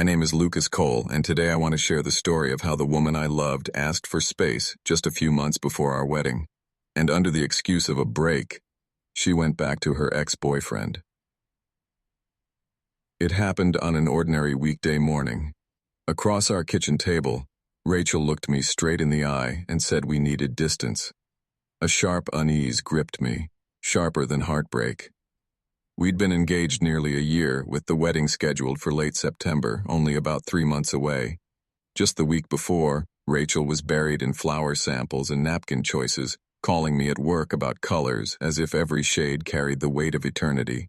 My name is Lucas Cole, and today I want to share the story of how the woman I loved asked for space just a few months before our wedding, and under the excuse of a break, she went back to her ex-boyfriend. It happened on an ordinary weekday morning. Across our kitchen table, Rachel looked me straight in the eye and said we needed distance. A sharp unease gripped me, sharper than heartbreak. We'd been engaged nearly a year, with the wedding scheduled for late September, only about 3 months away. Just the week before, Rachel was buried in flower samples and napkin choices, calling me at work about colors as if every shade carried the weight of eternity.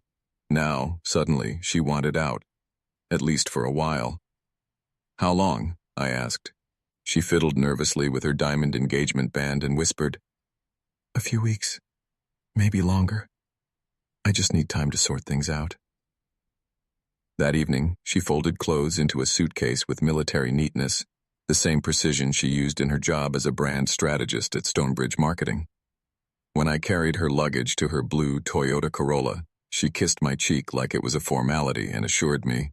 Now, suddenly, she wanted out, at least for a while. "How long?" I asked. She fiddled nervously with her diamond engagement band and whispered, "A few weeks, maybe longer. I just need time to sort things out." That evening, she folded clothes into a suitcase with military neatness, the same precision she used in her job as a brand strategist at Stonebridge Marketing. When I carried her luggage to her blue Toyota Corolla, she kissed my cheek like it was a formality and assured me,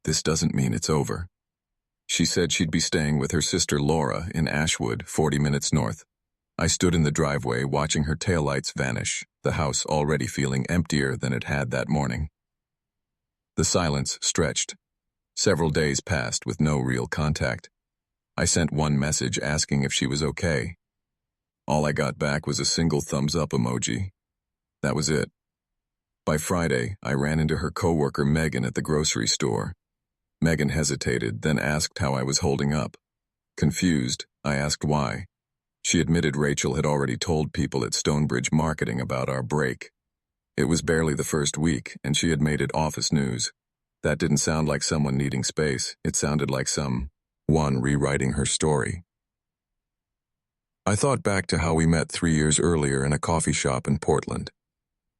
"This doesn't mean it's over." She said she'd be staying with her sister Laura in Ashwood, 40 minutes north. I stood in the driveway watching her taillights vanish, the house already feeling emptier than it had that morning. The silence stretched. Several days passed with no real contact. I sent one message asking if she was okay. All I got back was a single thumbs-up emoji. That was it. By Friday, I ran into her coworker Megan at the grocery store. Megan hesitated, then asked how I was holding up. Confused, I asked why. She admitted Rachel had already told people at Stonebridge Marketing about our break. It was barely the first week, and she had made it office news. That didn't sound like someone needing space. It sounded like someone rewriting her story. I thought back to how we met 3 years earlier in a coffee shop in Portland.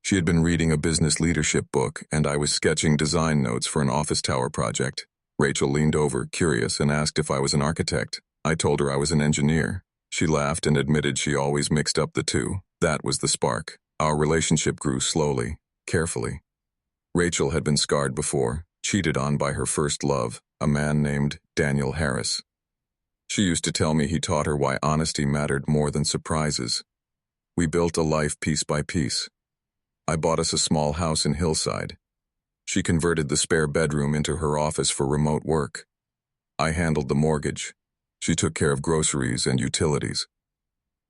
She had been reading a business leadership book, and I was sketching design notes for an office tower project. Rachel leaned over, curious, and asked if I was an architect. I told her I was an engineer. She laughed and admitted she always mixed up the two. That was the spark. Our relationship grew slowly, carefully. Rachel had been scarred before, cheated on by her first love, a man named Daniel Harris. She used to tell me he taught her why honesty mattered more than surprises. We built a life piece by piece. I bought us a small house in Hillside. She converted the spare bedroom into her office for remote work. I handled the mortgage. She took care of groceries and utilities.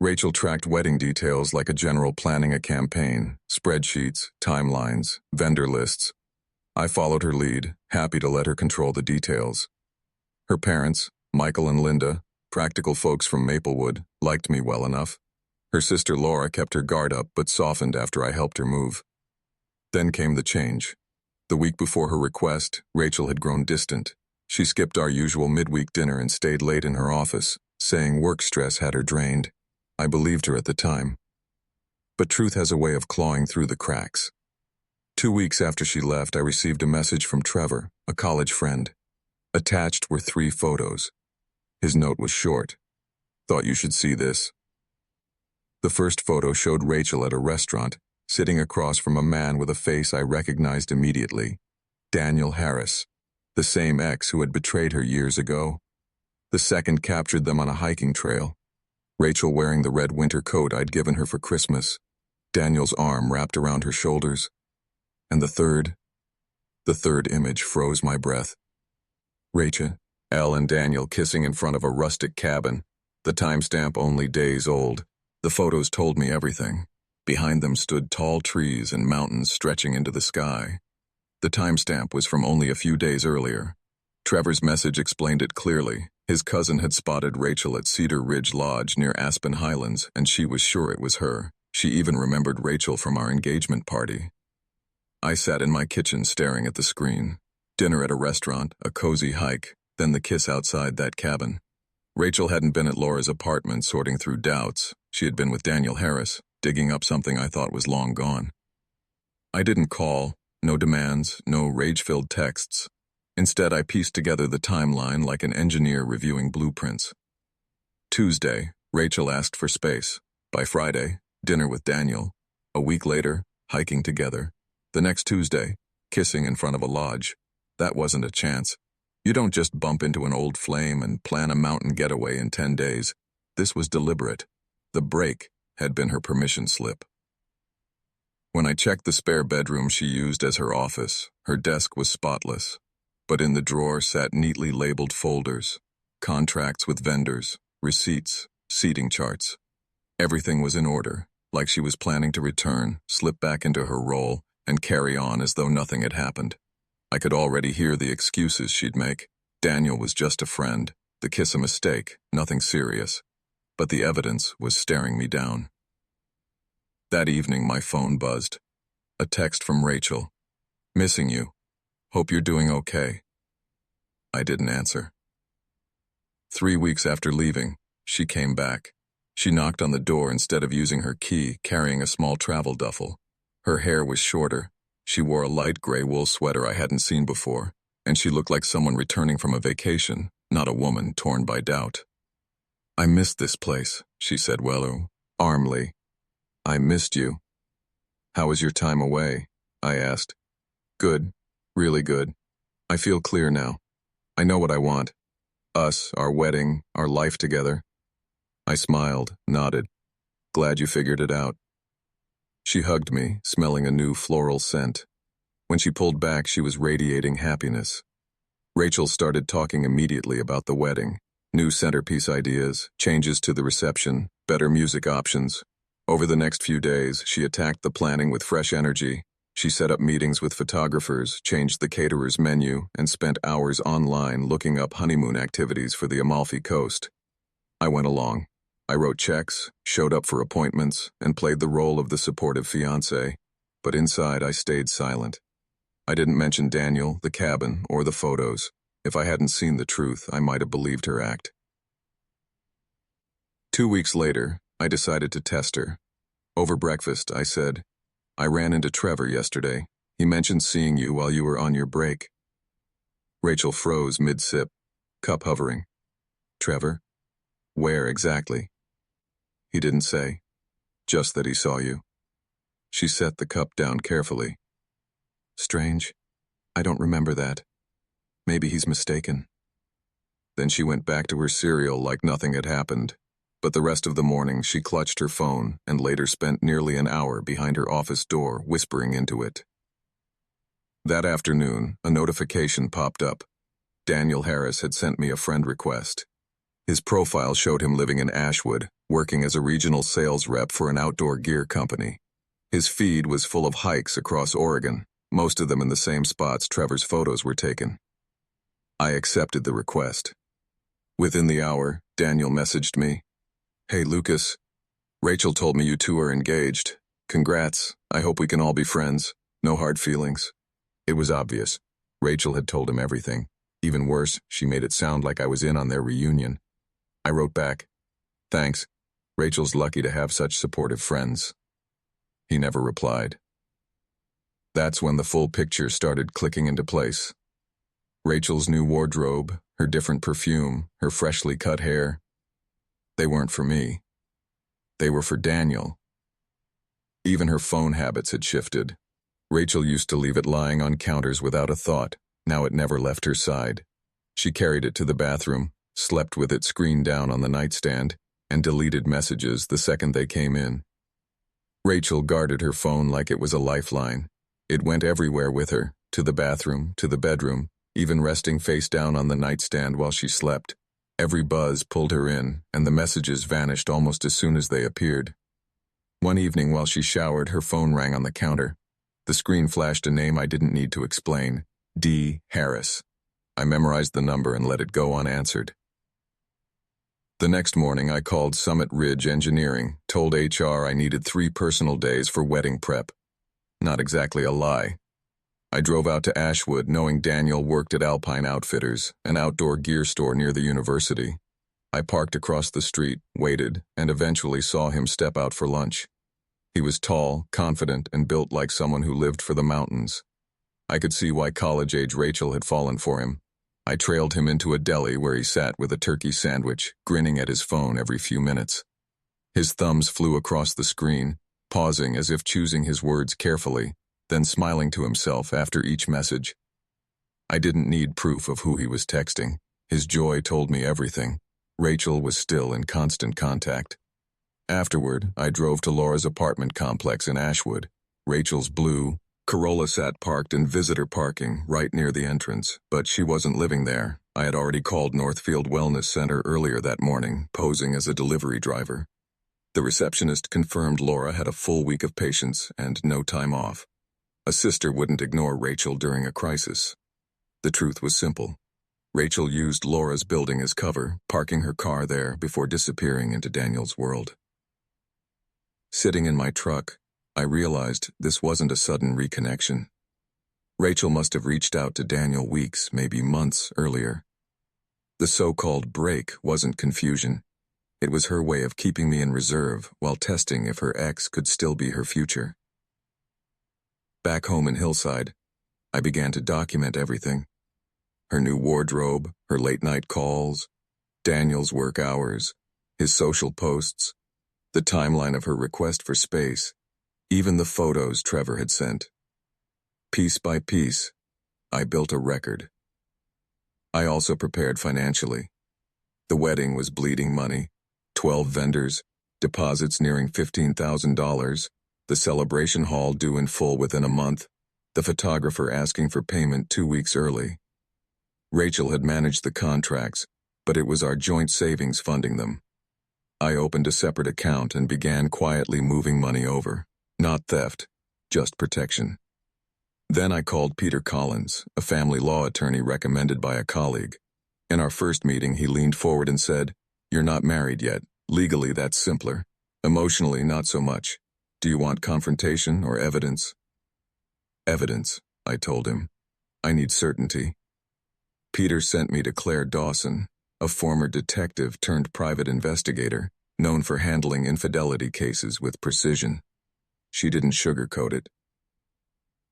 Rachel tracked wedding details like a general planning a campaign, spreadsheets, timelines, vendor lists. I followed her lead, happy to let her control the details. Her parents, Michael and Linda, practical folks from Maplewood, liked me well enough. Her sister Laura kept her guard up but softened after I helped her move. Then came the change. The week before her request, Rachel had grown distant. She skipped our usual midweek dinner and stayed late in her office, saying work stress had her drained. I believed her at the time. But truth has a way of clawing through the cracks. 2 weeks after she left, I received a message from Trevor, a college friend. Attached were 3 photos. His note was short. "Thought you should see this." The first photo showed Rachel at a restaurant, sitting across from a man with a face I recognized immediately. Daniel Harris, the same ex who had betrayed her years ago. The second captured them on a hiking trail. Rachel wearing the red winter coat I'd given her for Christmas, Daniel's arm wrapped around her shoulders. And the third image froze my breath. Rachel, Elle and Daniel kissing in front of a rustic cabin, the timestamp only days old. The photos told me everything. Behind them stood tall trees and mountains stretching into the sky. The timestamp was from only a few days earlier. Trevor's message explained it clearly. His cousin had spotted Rachel at Cedar Ridge Lodge near Aspen Highlands, and she was sure it was her. She even remembered Rachel from our engagement party. I sat in my kitchen staring at the screen. Dinner at a restaurant, a cozy hike, then the kiss outside that cabin. Rachel hadn't been at Laura's apartment sorting through doubts. She had been with Daniel Harris, digging up something I thought was long gone. I didn't call, no demands, no rage-filled texts. Instead, I pieced together the timeline like an engineer reviewing blueprints. Tuesday, Rachel asked for space. By Friday, dinner with Daniel. A week later, hiking together. The next Tuesday, kissing in front of a lodge. That wasn't a chance. You don't just bump into an old flame and plan a mountain getaway in 10 days. This was deliberate. The break had been her permission slip. When I checked the spare bedroom she used as her office, her desk was spotless. But in the drawer sat neatly labeled folders, contracts with vendors, receipts, seating charts. Everything was in order, like she was planning to return, slip back into her role, and carry on as though nothing had happened. I could already hear the excuses she'd make. Daniel was just a friend, the kiss a mistake, nothing serious. But the evidence was staring me down. That evening my phone buzzed. A text from Rachel. "Missing you. Hope you're doing okay." I didn't answer. 3 weeks after leaving, she came back. She knocked on the door instead of using her key, carrying a small travel duffel. Her hair was shorter. She wore a light gray wool sweater I hadn't seen before, and she looked like someone returning from a vacation, not a woman torn by doubt. "I missed this place," she said warmly. "I missed you." "How was your time away?" I asked. "Good. Really good. I feel clear now. I know what I want. Us, our wedding, our life together." I smiled, nodded. "Glad you figured it out." She hugged me, smelling a new floral scent. When she pulled back, she was radiating happiness. Rachel started talking immediately about the wedding. New centerpiece ideas, changes to the reception, better music options. Over the next few days, she attacked the planning with fresh energy. She set up meetings with photographers, changed the caterer's menu, and spent hours online looking up honeymoon activities for the Amalfi Coast. I went along. I wrote checks, showed up for appointments, and played the role of the supportive fiancé. But inside, I stayed silent. I didn't mention Daniel, the cabin, or the photos. If I hadn't seen the truth, I might have believed her act. 2 weeks later, I decided to test her. Over breakfast, I said, "I ran into Trevor yesterday. He mentioned seeing you while you were on your break." Rachel froze mid-sip, cup hovering. "Trevor? Where exactly?" "He didn't say. Just that he saw you." She set the cup down carefully. "Strange. I don't remember that. Maybe he's mistaken." Then she went back to her cereal like nothing had happened. But the rest of the morning she clutched her phone and later spent nearly an hour behind her office door whispering into it. That afternoon, a notification popped up. Daniel Harris had sent me a friend request. His profile showed him living in Ashwood, working as a regional sales rep for an outdoor gear company. His feed was full of hikes across Oregon, most of them in the same spots Trevor's photos were taken. I accepted the request. Within the hour, Daniel messaged me, "Hey Lucas, Rachel told me you two are engaged. Congrats, I hope we can all be friends. No hard feelings." It was obvious. Rachel had told him everything. Even worse, she made it sound like I was in on their reunion. I wrote back, "Thanks. Rachel's lucky to have such supportive friends." He never replied. That's when the full picture started clicking into place. Rachel's new wardrobe, her different perfume, her freshly cut hair. They weren't for me. They were for Daniel. Even her phone habits had shifted. Rachel used to leave it lying on counters without a thought. Now it never left her side. She carried it to the bathroom, slept with it screened down on the nightstand, and deleted messages the second they came in. Rachel guarded her phone like it was a lifeline. It went everywhere with her, to the bathroom, to the bedroom, even resting face down on the nightstand while she slept. Every buzz pulled her in, and the messages vanished almost as soon as they appeared. One evening while she showered, her phone rang on the counter. The screen flashed a name I didn't need to explain, D. Harris. I memorized the number and let it go unanswered. The next morning I called Summit Ridge Engineering, told HR I needed 3 personal days for wedding prep. Not exactly a lie. I drove out to Ashwood knowing Daniel worked at Alpine Outfitters, an outdoor gear store near the university. I parked across the street, waited, and eventually saw him step out for lunch. He was tall, confident, and built like someone who lived for the mountains. I could see why college-age Rachel had fallen for him. I trailed him into a deli where he sat with a turkey sandwich, grinning at his phone every few minutes. His thumbs flew across the screen, pausing as if choosing his words carefully, then smiling to himself after each message. I didn't need proof of who he was texting. His joy told me everything. Rachel was still in constant contact. Afterward, I drove to Laura's apartment complex in Ashwood. Rachel's blue Corolla sat parked in visitor parking right near the entrance, but she wasn't living there. I had already called Northfield Wellness Center earlier that morning, posing as a delivery driver. The receptionist confirmed Laura had a full week of patients and no time off. A sister wouldn't ignore Rachel during a crisis. The truth was simple. Rachel used Laura's building as cover, parking her car there before disappearing into Daniel's world. Sitting in my truck, I realized this wasn't a sudden reconnection. Rachel must have reached out to Daniel weeks, maybe months earlier. The so-called break wasn't confusion. It was her way of keeping me in reserve while testing if her ex could still be her future. Back home in Hillside, I began to document everything. Her new wardrobe, her late-night calls, Daniel's work hours, his social posts, the timeline of her request for space, even the photos Trevor had sent. Piece by piece, I built a record. I also prepared financially. The wedding was bleeding money, 12 vendors, deposits nearing $15,000, the celebration hall due in full within a month, the photographer asking for payment 2 weeks early. Rachel had managed the contracts, but it was our joint savings funding them. I opened a separate account and began quietly moving money over. Not theft, just protection. Then I called Peter Collins, a family law attorney recommended by a colleague. In our first meeting, he leaned forward and said, "You're not married yet. Legally, that's simpler. Emotionally, not so much. Do you want confrontation or evidence?" "Evidence," I told him. "I need certainty." Peter sent me to Claire Dawson, a former detective turned private investigator, known for handling infidelity cases with precision. She didn't sugarcoat it.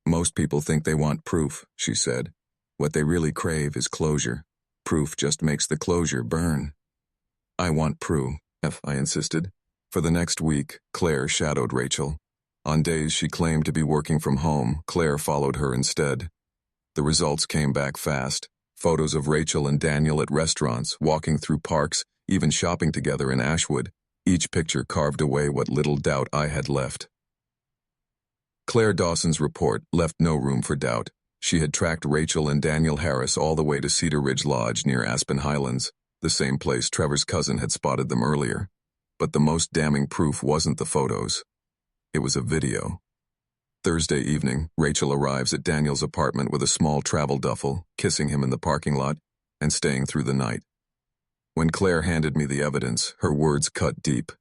"Most people think they want proof," she said. "What they really crave is closure. Proof just makes the closure burn." "I want proof," I insisted. For the next week, Claire shadowed Rachel. On days she claimed to be working from home, Claire followed her instead. The results came back fast. Photos of Rachel and Daniel at restaurants, walking through parks, even shopping together in Ashwood. Each picture carved away what little doubt I had left. Claire Dawson's report left no room for doubt. She had tracked Rachel and Daniel Harris all the way to Cedar Ridge Lodge near Aspen Highlands, the same place Trevor's cousin had spotted them earlier. But the most damning proof wasn't the photos. It was a video. Thursday evening, Rachel arrives at Daniel's apartment with a small travel duffel, kissing him in the parking lot, and staying through the night. When Claire handed me the evidence, her words cut deep.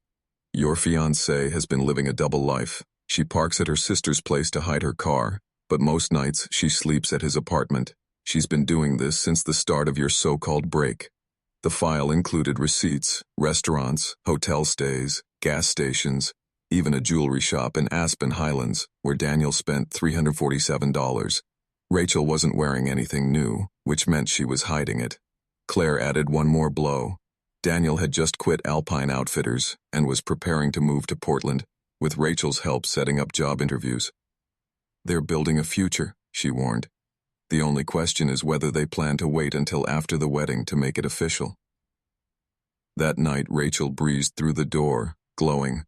"Your fiancée has been living a double life. She parks at her sister's place to hide her car, but most nights she sleeps at his apartment. She's been doing this since the start of your so-called break." The file included receipts, restaurants, hotel stays, gas stations, even a jewelry shop in Aspen Highlands, where Daniel spent $347. Rachel wasn't wearing anything new, which meant she was hiding it. Claire added one more blow. Daniel had just quit Alpine Outfitters and was preparing to move to Portland, with Rachel's help setting up job interviews. "They're building a future," she warned. "The only question is whether they plan to wait until after the wedding to make it official." That night, Rachel breezed through the door, glowing.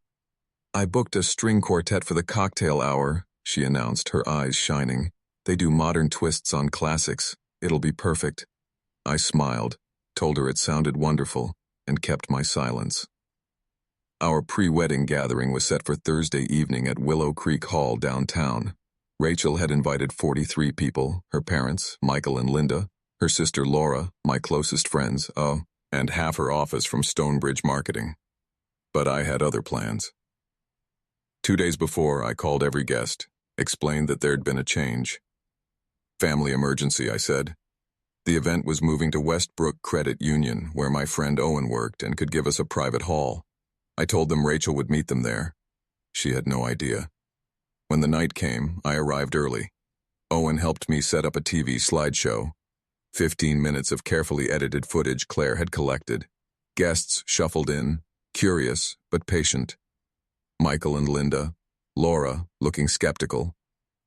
"I booked a string quartet for the cocktail hour," she announced, her eyes shining. "They do modern twists on classics. It'll be perfect." I smiled, told her it sounded wonderful, and kept my silence. Our pre-wedding gathering was set for Thursday evening at Willow Creek Hall downtown. Rachel had invited 43 people, her parents, Michael and Linda, her sister Laura, my closest friends, and half her office from Stonebridge Marketing. But I had other plans. 2 days before, I called every guest, explained that there'd been a change. "Family emergency," I said. The event was moving to Westbrook Credit Union, where my friend Owen worked and could give us a private hall. I told them Rachel would meet them there. She had no idea. When the night came, I arrived early. Owen helped me set up a TV slideshow. 15 minutes of carefully edited footage Claire had collected. Guests shuffled in, curious but patient. Michael and Linda, Laura, looking skeptical.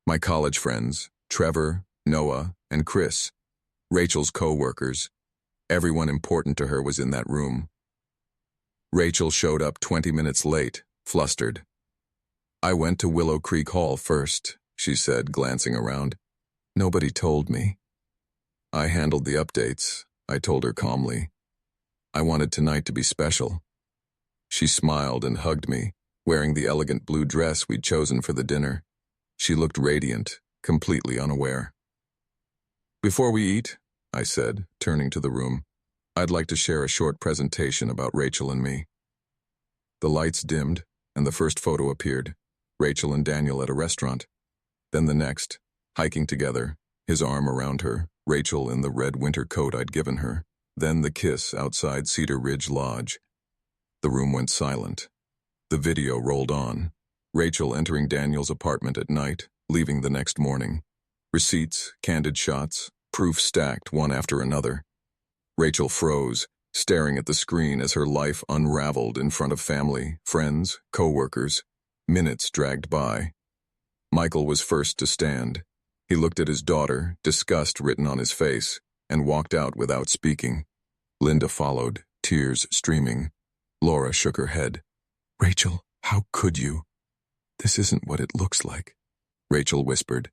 My college friends, Trevor, Noah, and Chris, Rachel's co-workers. Everyone important to her was in that room. Rachel showed up 20 minutes late, flustered. "I went to Willow Creek Hall first," she said, glancing around. "Nobody told me." "I handled the updates," I told her calmly. "I wanted tonight to be special." She smiled and hugged me, wearing the elegant blue dress we'd chosen for the dinner. She looked radiant, completely unaware. "Before we eat," I said, turning to the room, "I'd like to share a short presentation about Rachel and me." The lights dimmed, and the first photo appeared, Rachel and Daniel at a restaurant. Then the next, hiking together, his arm around her, Rachel in the red winter coat I'd given her. Then the kiss outside Cedar Ridge Lodge. The room went silent. The video rolled on. Rachel entering Daniel's apartment at night, leaving the next morning. Receipts, candid shots, proof stacked one after another. Rachel froze, staring at the screen as her life unraveled in front of family, friends, co-workers. Minutes dragged by. Michael was first to stand. He looked at his daughter, disgust written on his face, and walked out without speaking. Linda followed, tears streaming. Laura shook her head. "Rachel, how could you? This isn't what it looks like." Rachel whispered.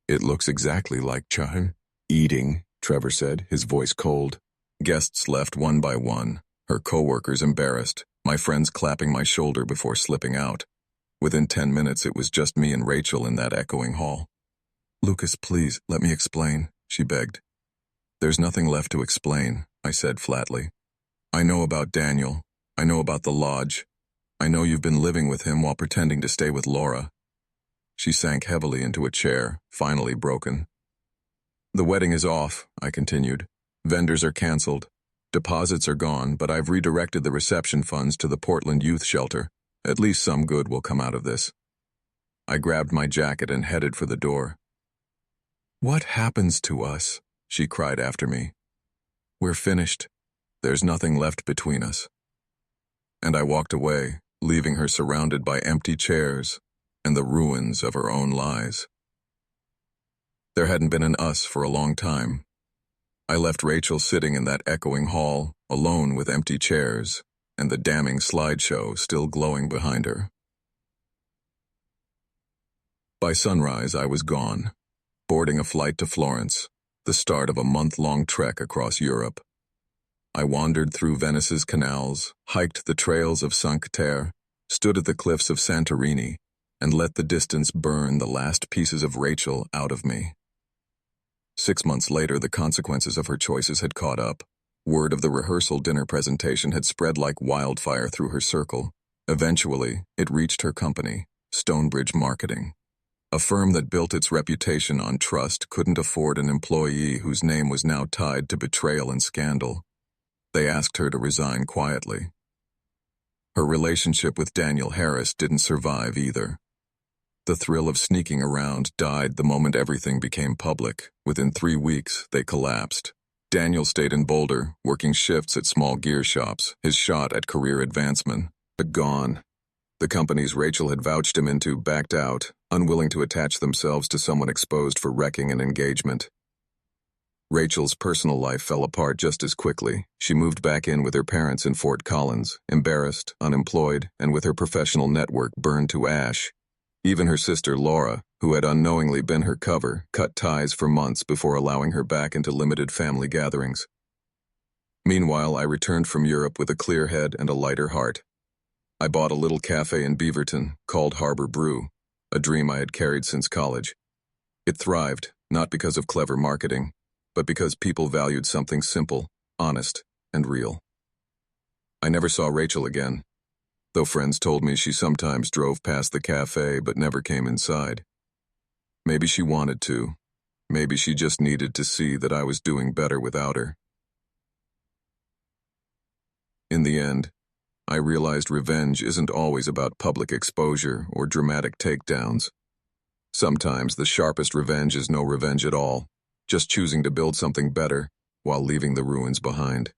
"It looks exactly like Chahan." "Eating," Trevor said, his voice cold. Guests left one by one, her co-workers embarrassed, my friends clapping my shoulder before slipping out. Within 10 minutes, it was just me and Rachel in that echoing hall. "Lucas, please, let me explain," she begged. "There's nothing left to explain," I said flatly. "I know about Daniel. I know about the lodge. I know you've been living with him while pretending to stay with Laura." She sank heavily into a chair, finally broken. "The wedding is off," I continued. "Vendors are canceled. Deposits are gone, but I've redirected the reception funds to the Portland Youth Shelter. At least some good will come out of this." I grabbed my jacket and headed for the door. "What happens to us?" she cried after me. "We're finished. There's nothing left between us." And I walked away, leaving her surrounded by empty chairs and the ruins of her own lies. There hadn't been an us for a long time. I left Rachel sitting in that echoing hall, alone with empty chairs, and the damning slideshow still glowing behind her. By sunrise, I was gone, boarding a flight to Florence, the start of a month-long trek across Europe. I wandered through Venice's canals, hiked the trails of Cinque Terre, stood at the cliffs of Santorini, and let the distance burn the last pieces of Rachel out of me. 6 months later, the consequences of her choices had caught up. Word of the rehearsal dinner presentation had spread like wildfire through her circle. Eventually, it reached her company, Stonebridge Marketing. A firm that built its reputation on trust couldn't afford an employee whose name was now tied to betrayal and scandal. They asked her to resign quietly. Her relationship with Daniel Harris didn't survive either. The thrill of sneaking around died the moment everything became public. Within 3 weeks, they collapsed. Daniel stayed in Boulder, working shifts at small gear shops, his shot at career advancement, but gone. The companies Rachel had vouched him into backed out, unwilling to attach themselves to someone exposed for wrecking an engagement. Rachel's personal life fell apart just as quickly. She moved back in with her parents in Fort Collins, embarrassed, unemployed, and with her professional network burned to ash. Even her sister Laura, who had unknowingly been her cover, cut ties for months before allowing her back into limited family gatherings. Meanwhile, I returned from Europe with a clear head and a lighter heart. I bought a little cafe in Beaverton called Harbor Brew, a dream I had carried since college. It thrived, not because of clever marketing, but because people valued something simple, honest, and real. I never saw Rachel again, though friends told me she sometimes drove past the cafe but never came inside. Maybe she wanted to. Maybe she just needed to see that I was doing better without her. In the end, I realized revenge isn't always about public exposure or dramatic takedowns. Sometimes the sharpest revenge is no revenge at all, just choosing to build something better while leaving the ruins behind.